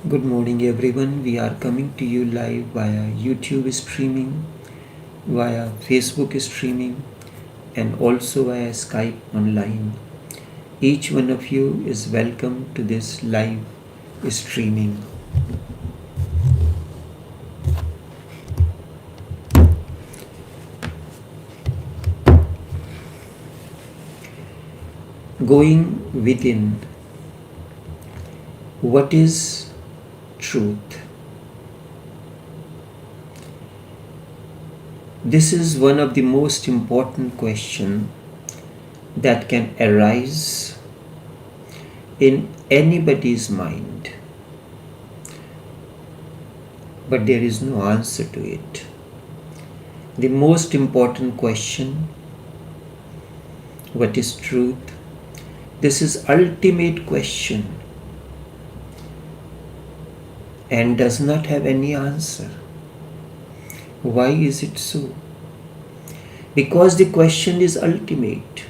Good morning, everyone. We are coming to you live via YouTube streaming, via Facebook streaming, and also via Skype online. Each one of you is welcome to this live streaming. Going within. What is truth? This is one of the most important questions that can arise in anybody's mind, but there is no answer to it. The most important question, what is truth? This is ultimate question and does not have any answer. Why is it so? Because the question is ultimate,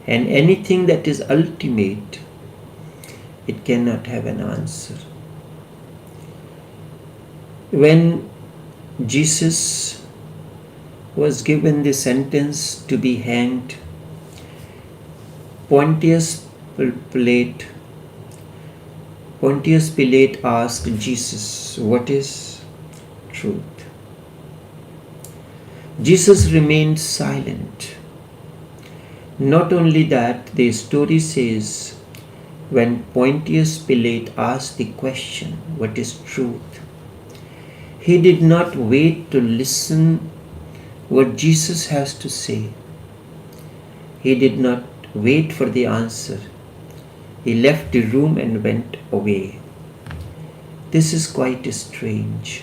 and anything that is ultimate, it cannot have an answer. When Jesus was given the sentence to be hanged, Pontius Pilate asked Jesus, what is truth? Jesus remained silent. Not only that, the story says, when Pontius Pilate asked the question, what is truth? He did not wait to listen what Jesus has to say. He did not wait for the answer. He left the room and went away. This is quite strange.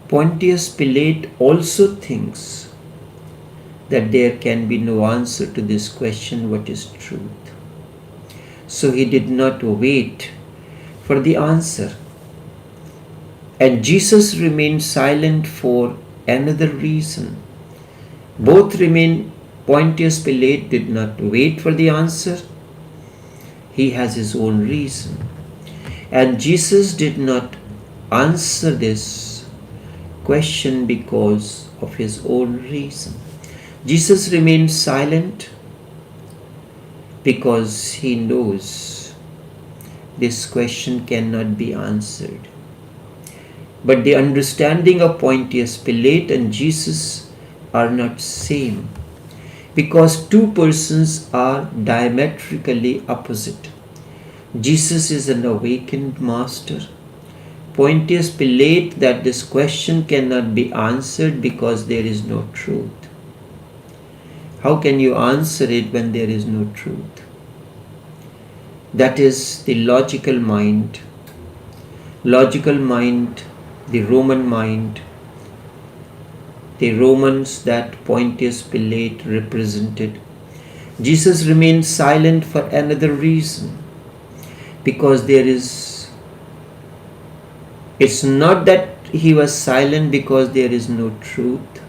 Pontius Pilate also thinks that there can be no answer to this question, what is truth? So he did not wait for the answer. And Jesus remained silent for another reason. Both remain. Pontius Pilate did not wait for the answer. He has his own reason. And Jesus did not answer this question because of his own reason. Jesus remained silent because he knows this question cannot be answered. But the understanding of Pontius Pilate and Jesus are not same, because two persons are diametrically opposite. Jesus is an awakened master. Pontius Pilate that this question cannot be answered because there is no truth. How can you answer it when there is no truth? That is the logical mind. Logical mind, the Roman mind, the Romans that Pontius Pilate represented. Jesus remained silent for another reason, because it's not that he was silent because there is no truth,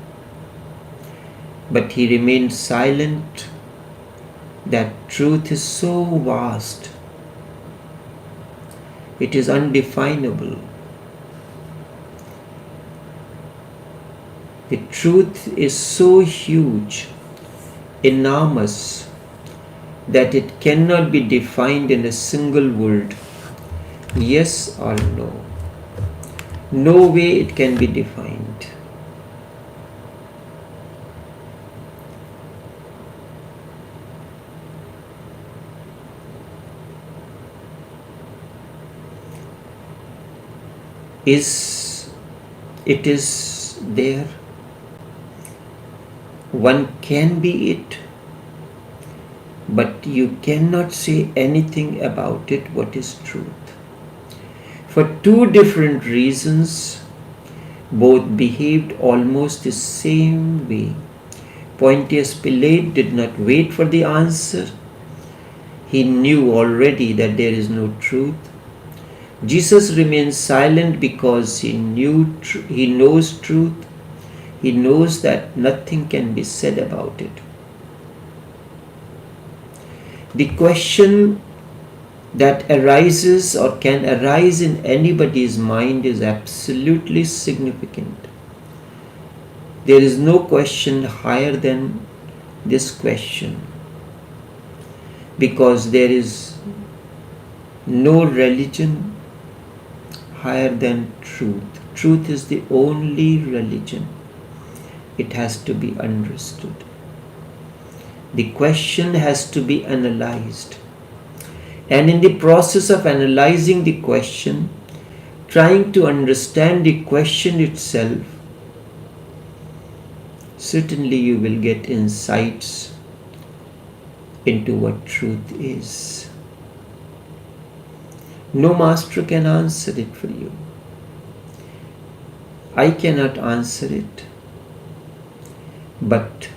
but he remained silent that truth is so vast, it is undefinable. The truth is so huge, enormous, that it cannot be defined in a single word, yes or no. No way it can be defined. It is there. One can be it, but you cannot say anything about it, what is truth. For two different reasons, both behaved almost the same way. Pontius Pilate did not wait for the answer. He knew already that there is no truth. Jesus remains silent because he knows truth. He knows that nothing can be said about it. The question that arises or can arise in anybody's mind is absolutely significant. There is no question higher than this question, because there is no religion higher than truth. Truth is the only religion. It has to be understood. The question has to be analyzed. And in the process of analyzing the question, trying to understand the question itself, certainly you will get insights into what truth is. No master can answer it for you. I cannot answer it, but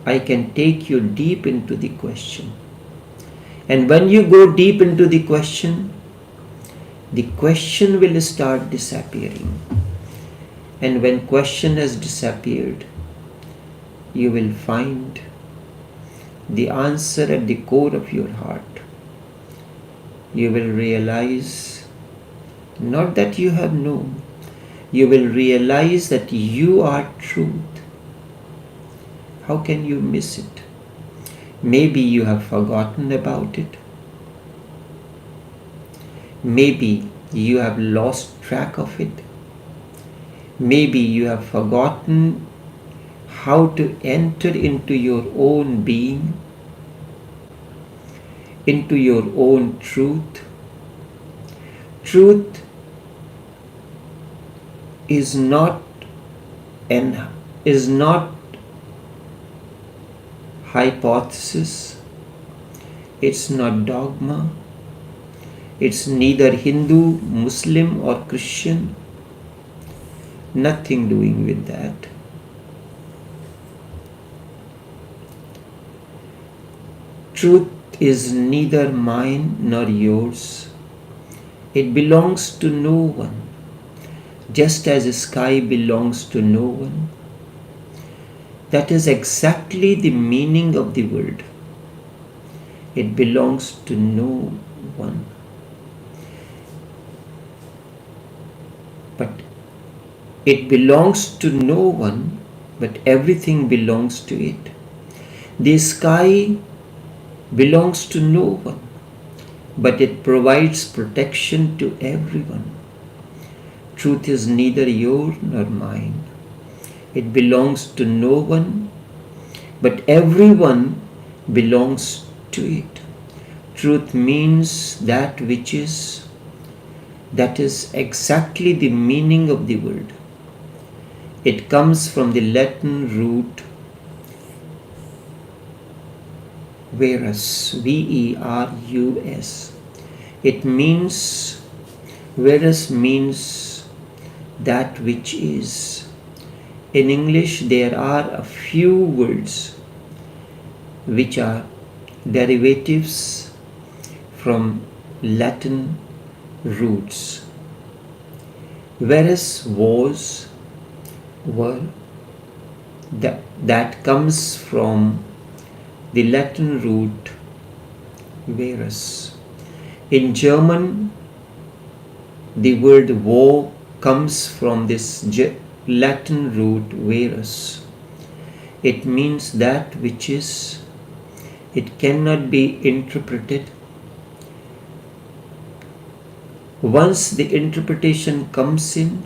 I can take you deep into the question. And when you go deep into the question will start disappearing. And when question has disappeared, you will find the answer at the core of your heart. You will realize not that you have known, you will realize that you are truth. How can you miss it? Maybe you have forgotten about it. Maybe you have lost track of it. Maybe you have forgotten how to enter into your own being, into your own truth. Truth is not hypothesis, it's not dogma, it's neither Hindu, Muslim or Christian, nothing doing with that. Truth is neither mine nor yours. It belongs to no one, just as the sky belongs to no one. That is exactly the meaning of the word. It belongs to no one. But it belongs to no one, but everything belongs to it. The sky belongs to no one, but it provides protection to everyone. Truth is neither yours nor mine. It belongs to no one, but everyone belongs to it. Truth means that which is. That is exactly the meaning of the word. It comes from the Latin root verus, V-E-R-U-S. It means, verus means that which is. In English, there are a few words which are derivatives from Latin roots. Verus was, were, that comes from the Latin root verus. In German, the word wo comes from this Latin root verus. It means that which is. It cannot be interpreted. Once the interpretation comes in,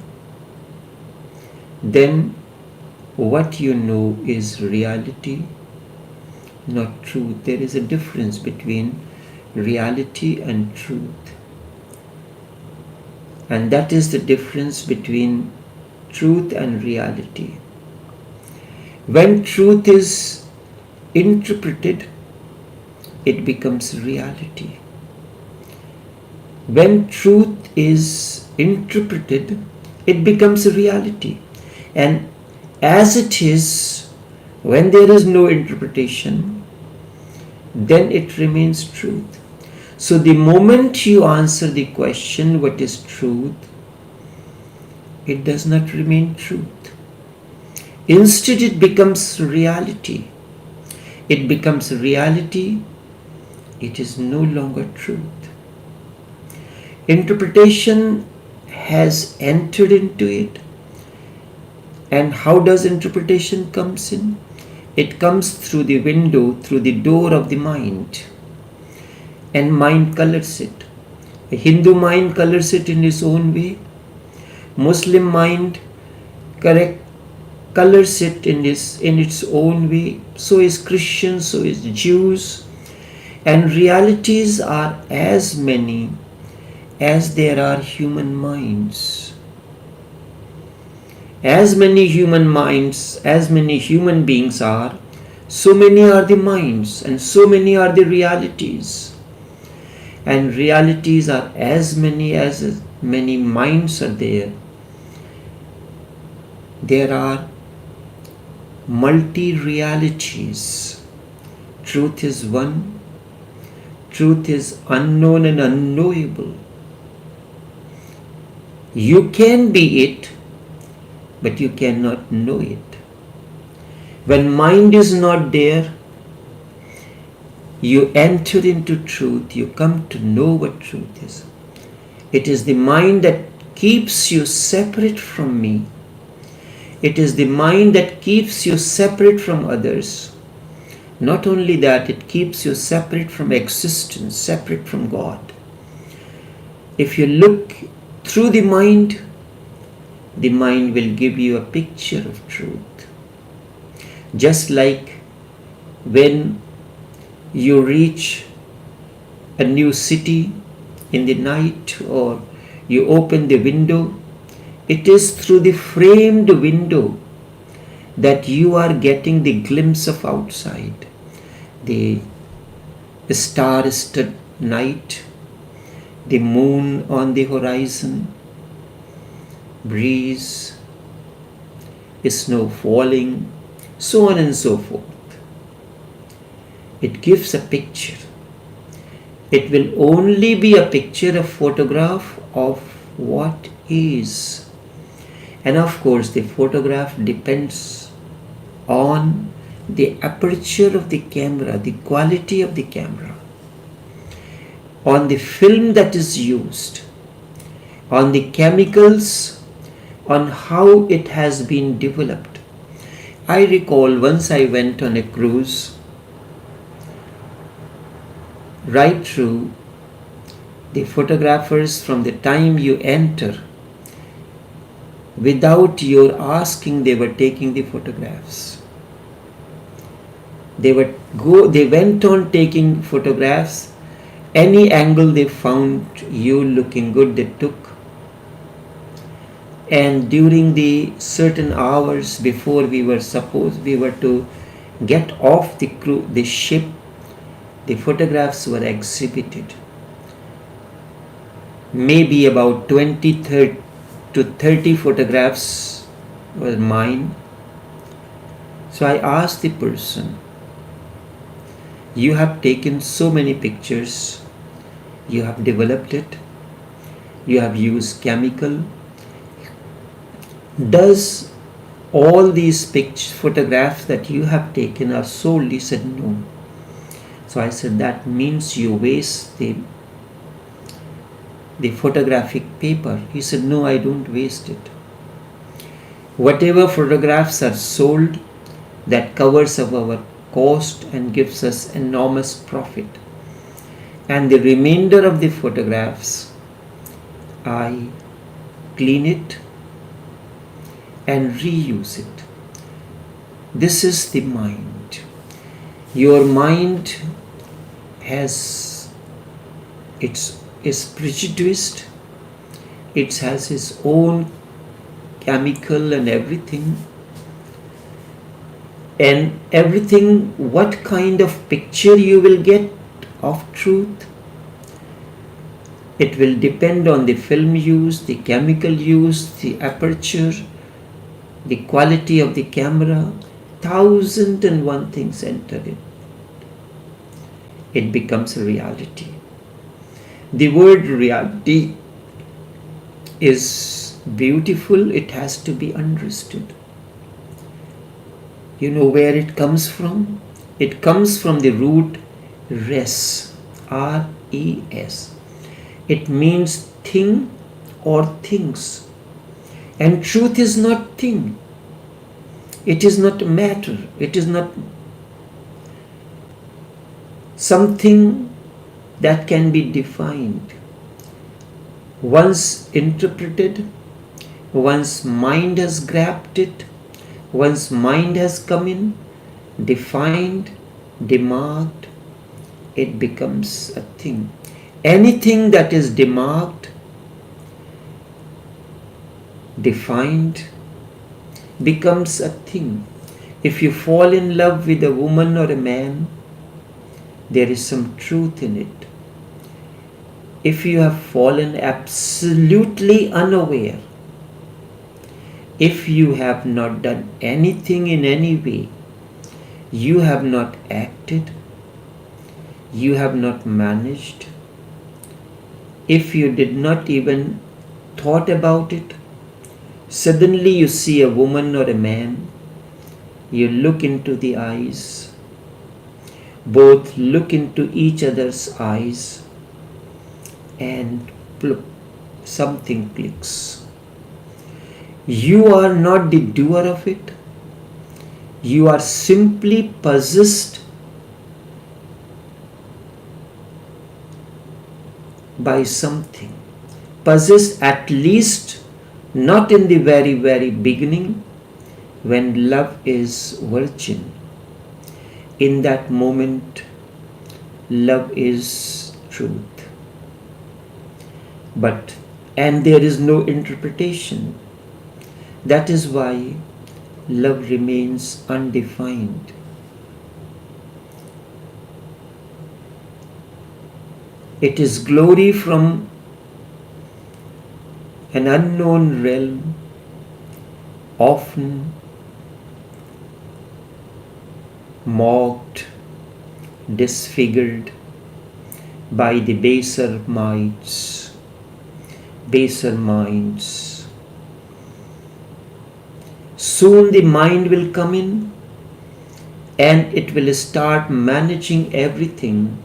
then what you know is reality, not truth. There is a difference between reality and truth. And that is the difference between truth and reality. When truth is interpreted, it becomes reality. When truth is interpreted, it becomes a reality. And as it is, when there is no interpretation, then it remains truth. So the moment you answer the question, what is truth? It does not remain truth. Instead, it becomes reality. It becomes reality it is no longer truth. Interpretation has entered into it. And how does interpretation comes in? It comes through the window, through the door of the mind. And mind colors it. A Hindu mind colors it in its own way. Muslim mind colors it in its own way. So is Christian, so is Jews. And realities are as many as there are human minds. As many human minds, as many human beings are, so many are the minds and so many are the realities. And realities are as many minds are there. There are multi-realities. Truth is one. Truth is unknown and unknowable. You can be it, but you cannot know it. When mind is not there, you enter into truth, you come to know what truth is. It is the mind that keeps you separate from me. It is the mind that keeps you separate from others. Not only that, it keeps you separate from existence, separate from God. If you look through the mind will give you a picture of truth. Just like when you reach a new city in the night or you open the window, it is through the framed window that you are getting the glimpse of outside. The star-studded night, the moon on the horizon, breeze, snow falling, so on and so forth. It gives a picture. It will only be a picture, a photograph of what is. And of course, the photograph depends on the aperture of the camera, the quality of the camera, on the film that is used, on the chemicals, on how it has been developed. I recall once I went on a cruise. Right through, the photographers, from the time you enter, without your asking, they were taking the photographs. They went on taking photographs. Any angle they found you looking good, they took. And during the certain hours before we were to get off the ship, the photographs were exhibited. Maybe about 20 to 30 photographs were mine. So I asked the person, you have taken so many pictures, you have developed it, you have used chemical. Does all these photographs that you have taken are sold? He said, no. So I said, that means you waste the photographic paper. He said, no, I don't waste it. Whatever photographs are sold, that covers our cost and gives us enormous profit. And the remainder of the photographs, I clean it and reuse it. This is the mind. Your mind is prejudiced. It has its own chemical and everything. And everything, what kind of picture you will get of truth, it will depend on the film used, the chemical used, the aperture, the quality of the camera. 1,001 things enter it. It becomes a reality. The word reality is beautiful. It has to be understood. You know where it comes from? It comes from the root res. T-R-E-S. It means thing or things. And truth is not thing. It is not matter. It is not something that can be defined. Once interpreted, once mind has grabbed it, once mind has come in, defined, demarked, it becomes a thing. Anything that is demarked, defined, becomes a thing. If you fall in love with a woman or a man, there is some truth in it. If you have fallen absolutely unaware, if you have not done anything in any way, you have not acted, you have not managed, if you did not even thought about it, suddenly you see a woman or a man, you look into the eyes, both look into each other's eyes, and plop, something clicks. You are not the doer of it. You are simply possessed by something. Possessed, at least not in the very, very beginning when love is virgin. In that moment, love is truth. And there is no interpretation. That is why love remains undefined. It is glory from an unknown realm, often mocked, disfigured by the baser minds. Soon the mind will come in and it will start managing everything.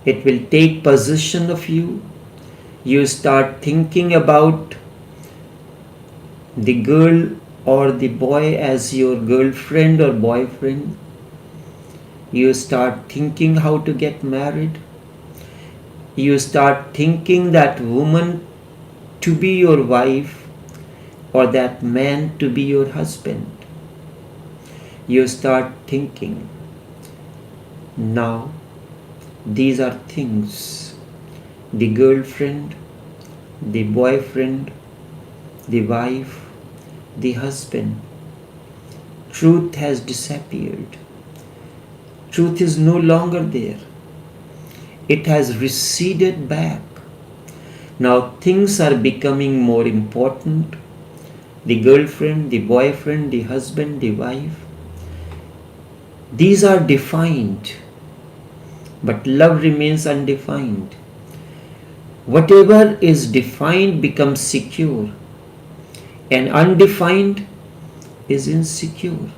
It will take possession of you. You start thinking about the girl or the boy as your girlfriend or boyfriend. You start thinking how to get married. You start thinking that woman to be your wife or that man to be your husband. You start thinking, now these are things, the girlfriend, the boyfriend, the wife, the husband. Truth has disappeared. Truth is no longer there. It has receded back. Now things are becoming more important. The girlfriend, the boyfriend, the husband, the wife. These are defined, but love remains undefined. Whatever is defined becomes secure, and undefined is insecure.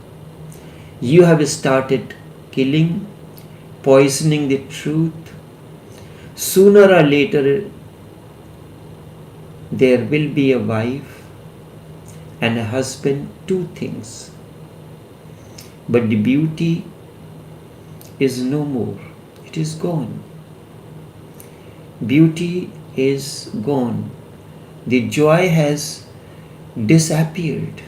You have started killing, poisoning the truth. Sooner or later, there will be a wife and a husband, two things. But the beauty is no more. It is gone. Beauty is gone. The joy has disappeared.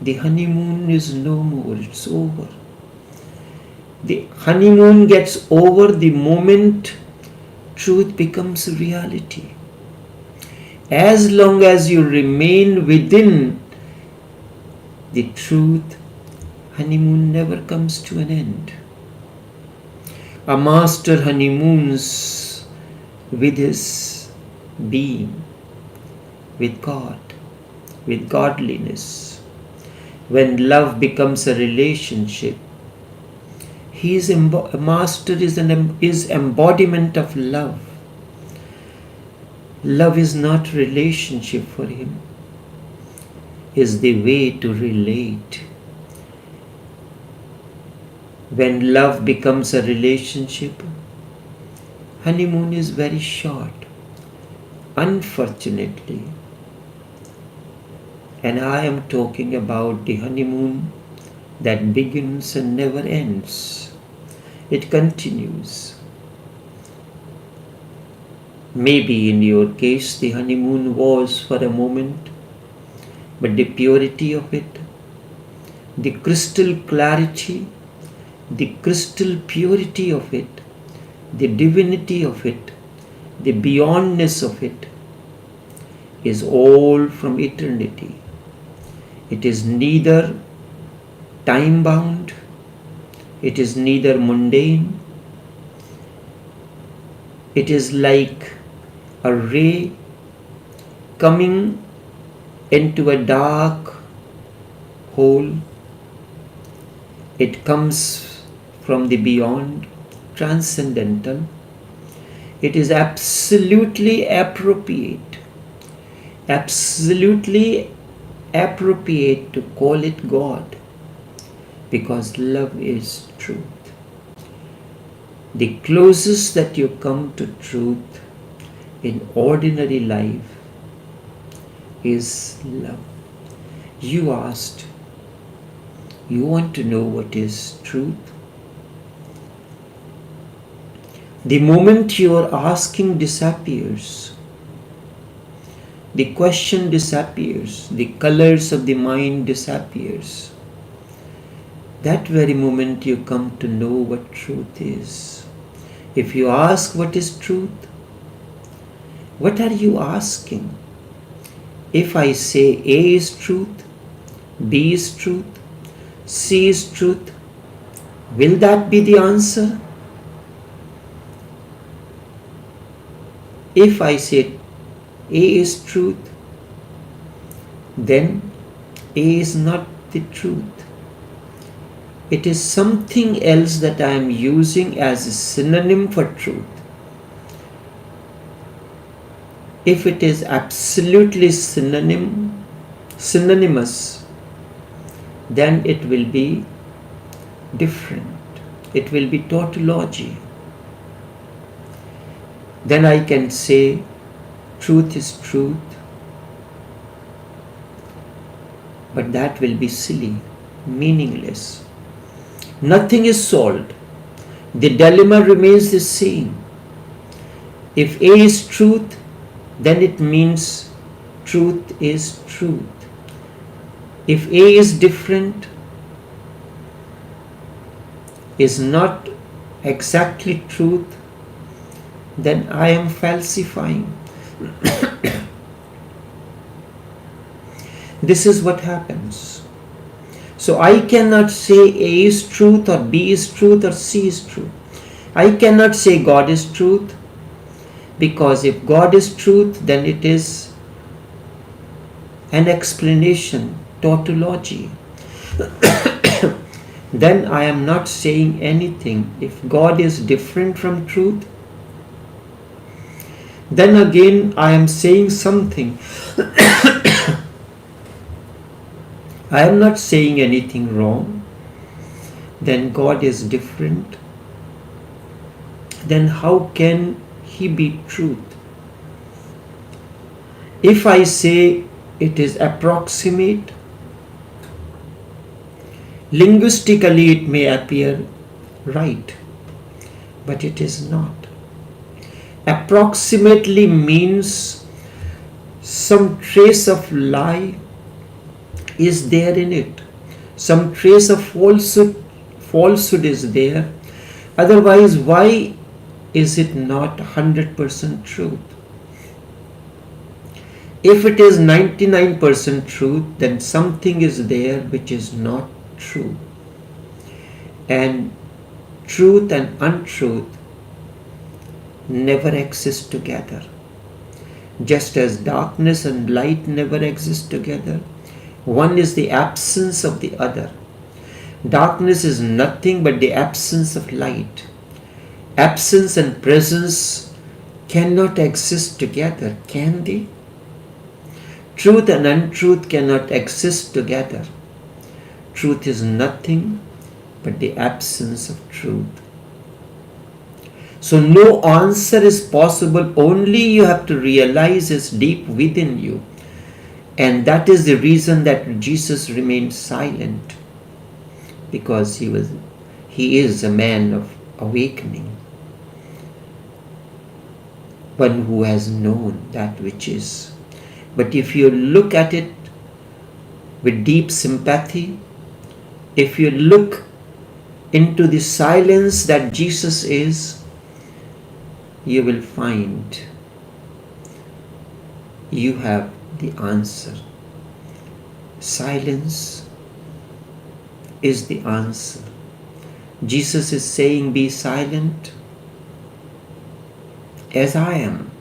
The honeymoon is no more. It's over. The honeymoon gets over the moment truth becomes reality. As long as you remain within the truth, honeymoon never comes to an end. A master honeymoons with his being, with God, with godliness. When love becomes a relationship, a master is embodiment of love. Love is not relationship for him, is the way to relate. When love becomes a relationship, honeymoon is very short, unfortunately. And I am talking about the honeymoon that begins and never ends. It continues. Maybe in your case the honeymoon was for a moment, but the purity of it, the crystal clarity, the crystal purity of it, the divinity of it, the beyondness of it is all from eternity. It is neither time bound, it is neither mundane. It is like a ray coming into a dark hole. It comes from the beyond, transcendental. It is absolutely appropriate to call it God, because love is truth. The closest that you come to truth in ordinary life is love. You asked, you want to know what is truth? The moment you are asking disappears. The question disappears. The colors of the mind disappears. That very moment you come to know what truth is. If you ask what is truth, what are you asking? If I say A is truth, B is truth, C is truth, will that be the answer? If I say A is truth, then A is not the truth. It is something else that I am using as a synonym for truth. If it is absolutely synonymous, then it will be different. It will be tautology. Then I can say truth is truth, but that will be silly, meaningless. Nothing is solved. The dilemma remains the same. If A is truth, then it means truth is truth. If A is different, is not exactly truth, then I am falsifying. This is what happens. So I cannot say A is truth or B is truth or C is truth. I cannot say God is truth, because if God is truth, then it is an explanation, tautology. Then I am not saying anything. If God is different from truth, then again I am saying something. I am not saying anything wrong. Then God is different. Then how can He be truth? If I say it is approximate, linguistically it may appear right, but it is not. Approximately means some trace of lie is there in it. Some trace of falsehood is there. Otherwise, why is it not 100% truth? If it is 99% truth, then something is there which is not true. And truth and untruth never exist together. Just as darkness and light never exist together, one is the absence of the other. Darkness is nothing but the absence of light. Absence and presence cannot exist together, can they? Truth and untruth cannot exist together. Truth is nothing, but the absence of truth. So no answer is possible, only you have to realize is deep within you. And that is the reason that Jesus remained silent, because he is a man of awakening, one who has known that which is. But if you look at it with deep sympathy, if you look into the silence that Jesus is, you will find you have the answer. Silence is the answer. Jesus is saying, be silent as I am,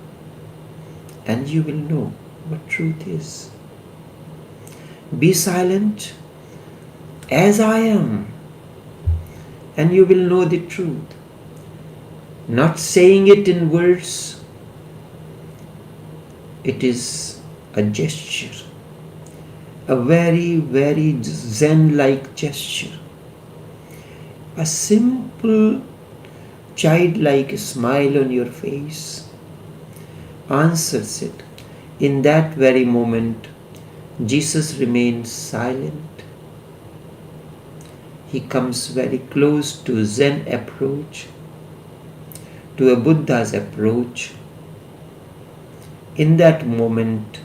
and you will know what truth is. Be silent as I am, and you will know the truth. Not saying it in words, it is a gesture, a very, very Zen-like gesture. A simple, childlike smile on your face answers it. In that very moment, Jesus remains silent. He comes very close to Zen approach, to a Buddha's approach. In that moment,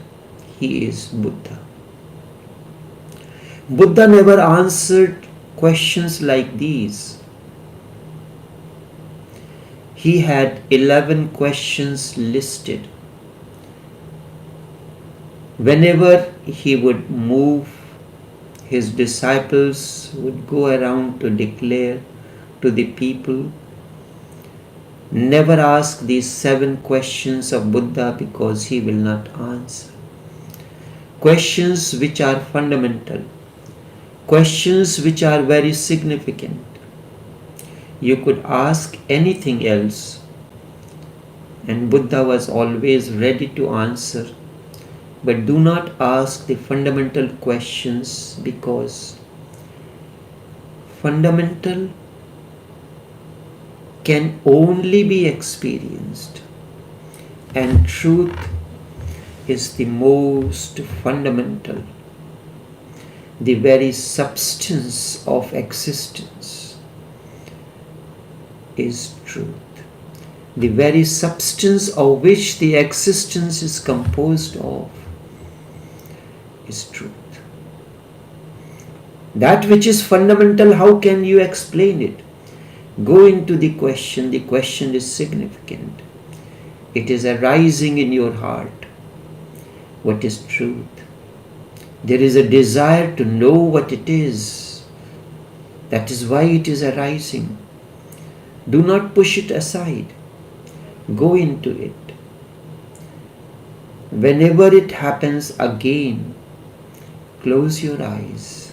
he is Buddha. Buddha never answered questions like these. He had 11 questions listed. Whenever he would move, his disciples would go around to declare to the people, never ask these 7 questions of Buddha, because he will not answer. Questions which are fundamental, questions which are very significant. You could ask anything else, and Buddha was always ready to answer. But do not ask the fundamental questions, because fundamental can only be experienced, and truth is the most fundamental. The very substance of existence is truth. The very substance of which the existence is composed of is truth. That which is fundamental, how can you explain it? Go into the question is significant. It is arising in your heart. What is truth? There is a desire to know what it is. That is why it is arising. Do not push it aside. Go into it. Whenever it happens again, close your eyes.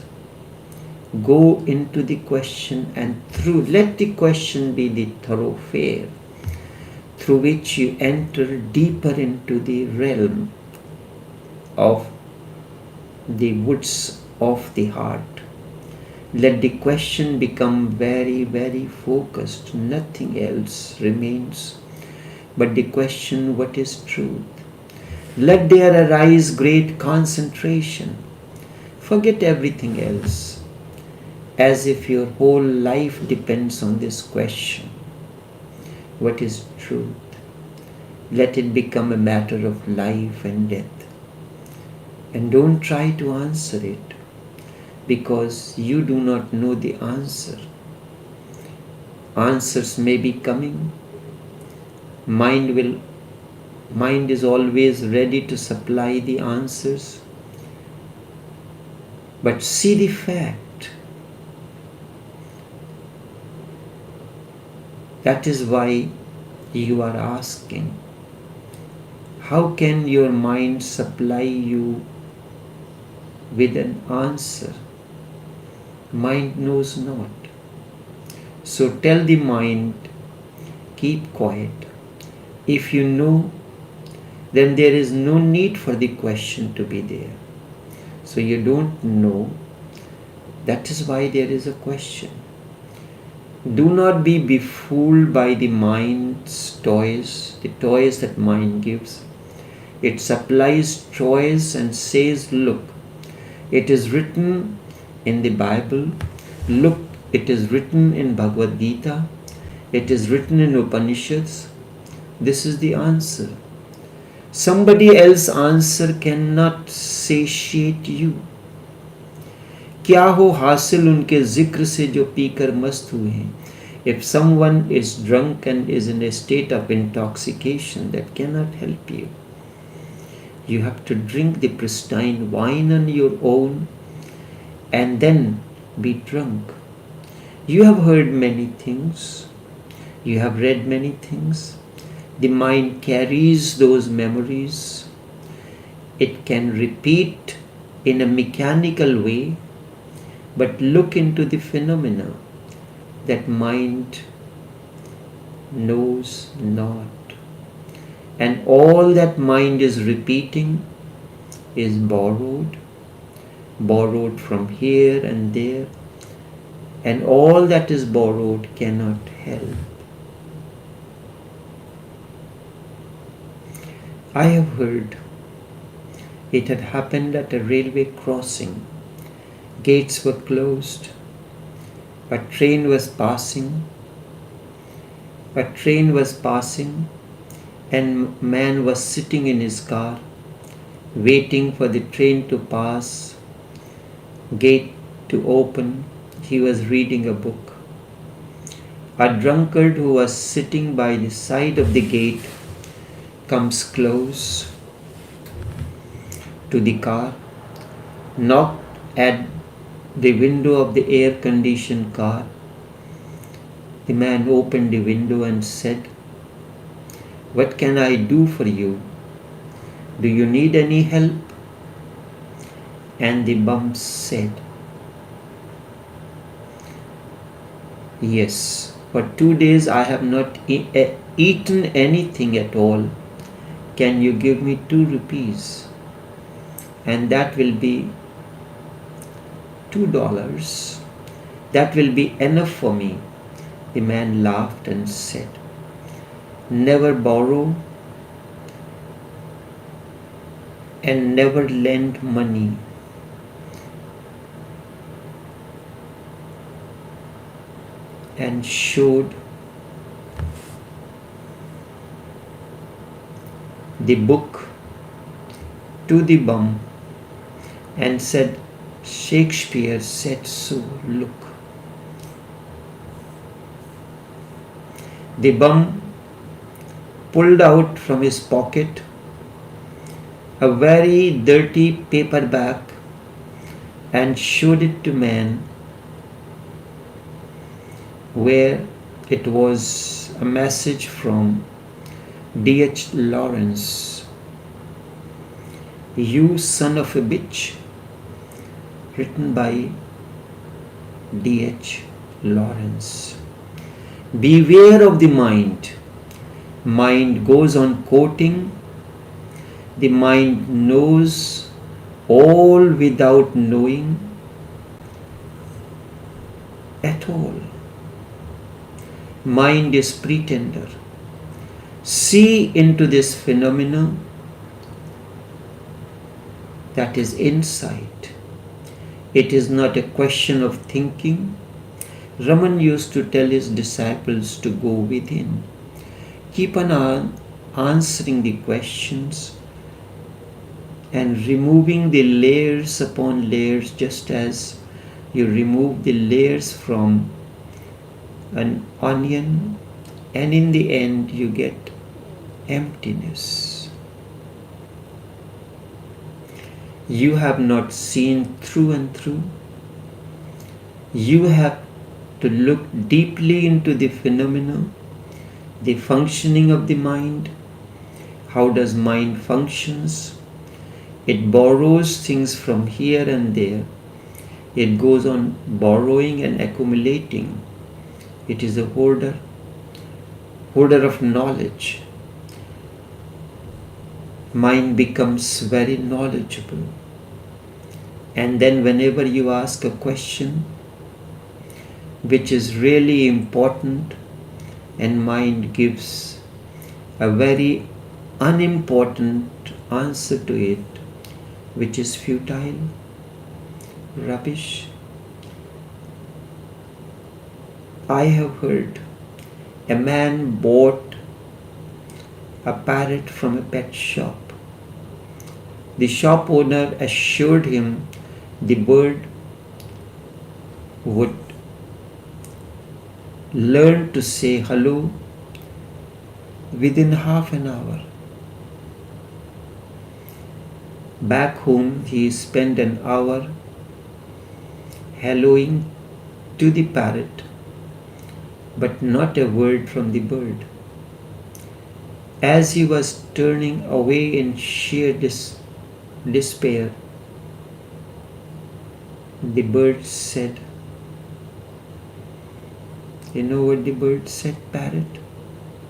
Go into the question, and let the question be the thoroughfare through which you enter deeper into the realm of the woods of the heart. Let the question become very, very focused. Nothing else remains but the question, what is truth? Let there arise great concentration. Forget everything else, as if your whole life depends on this question. What is truth? Let it become a matter of life and death. And don't try to answer it, because you do not know the answer. Answers may be coming. Mind is always ready to supply the answers. But see the fact. That is why you are asking. How can your mind supply you with an answer? Mind knows not. So tell the mind, keep quiet. If you know, then there is no need for the question to be there. So you don't know. That is why there is a question. Do not be befooled by the mind's toys, the toys that mind gives. It supplies toys and says, look, it is written in the Bible, look, it is written in Bhagavad Gita, it is written in Upanishads. This is the answer. Somebody else's answer cannot satiate you. क्या हो हासिल उनके जिक्र से जो पीकर मस्त हुए हैं. If someone is drunk and is in a state of intoxication, that cannot help you. You have to drink the pristine wine on your own and then be drunk. You have heard many things. You have read many things. The mind carries those memories. It can repeat in a mechanical way, but look into the phenomena that mind knows not. And all that mind is repeating is borrowed from here and there, and all that is borrowed cannot help. I have heard it had happened at a railway crossing. Gates were closed. A train was passing. And man was sitting in his car, waiting for the train to pass, gate to open. He was reading a book. A drunkard who was sitting by the side of the gate comes close to the car, knocked at the window of the air-conditioned car. The man opened the window and said, "What can I do for you? Do you need any help?" And the bum said, "Yes, for 2 days I have not eaten anything at all. Can you give me 2 rupees? And that will be $2. That will be enough for me." The man laughed and said, "Never borrow and never lend money. And showed the book to the bum and said, "Shakespeare said so, look." The bum pulled out from his pocket a very dirty paperback and showed it to man, where it was a message from D.H. Lawrence. "You son of a bitch," written by D.H. Lawrence. Beware of the mind. Mind goes on quoting. The mind knows all without knowing at all. Mind is pretender. See into this phenomena that is insight. It is not a question of thinking. Raman used to tell his disciples to go within. Keep on answering the questions and removing the layers upon layers, just as you remove the layers from an onion, and in the end you get emptiness. You have not seen through and through. You have to look deeply into the phenomena, the functioning of the mind. How does mind functions? It borrows things from here and there. It goes on borrowing and accumulating. It is a hoarder of knowledge. Mind becomes very knowledgeable. And then whenever you ask a question, which is really important, and mind gives a very unimportant answer to it, which is futile, rubbish. I have heard a man bought a parrot from a pet shop. The shop owner assured him the bird would learn to say hello within half an hour. Back home, he spent an hour helloing to the parrot, but not a word from the bird. As he was turning away in sheer despair, the bird said, you know what the bird said, parrot?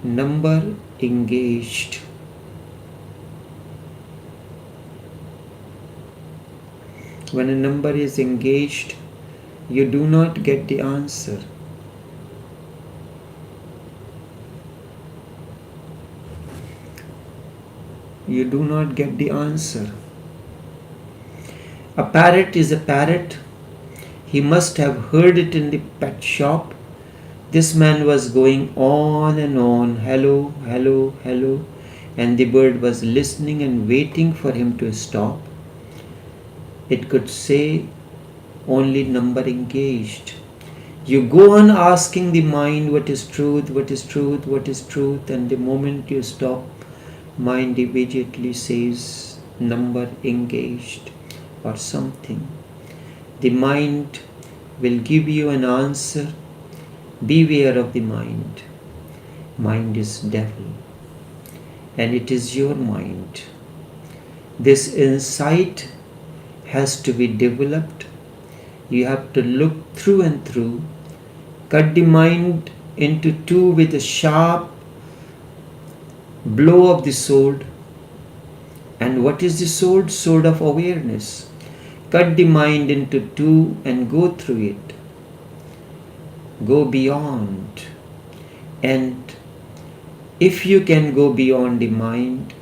Number engaged. When a number is engaged, you do not get the answer. You do not get the answer. A parrot is a parrot. He must have heard it in the pet shop. This man was going on and on, hello, hello, hello, and the bird was listening and waiting for him to stop. It could say only number engaged. You go on asking the mind what is truth, what is truth, what is truth, and the moment you stop, mind immediately says number engaged or something. The mind will give you an answer. Beware of the mind. Mind is devil, and it is your mind. This insight has to be developed. You have to look through and through, cut the mind into two with a sharp blow of the sword. And what is the sword? Sword of awareness. Cut the mind into two and go through it. Go beyond. And if you can go beyond the mind,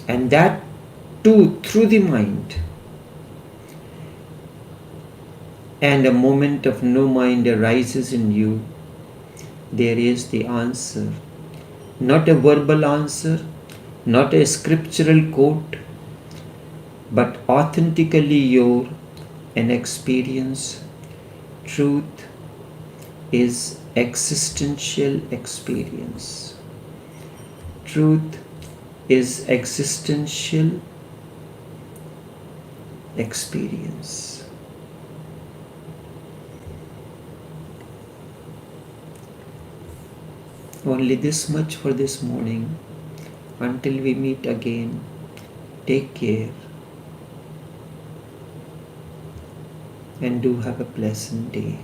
and that too through the mind, and a moment of no mind arises in you, there is the answer. Not a verbal answer, not a scriptural quote, but authentically your an experience. Truth is existential experience. Truth is existential experience. Only this much for this morning. Until we meet again, take care and do have a pleasant day.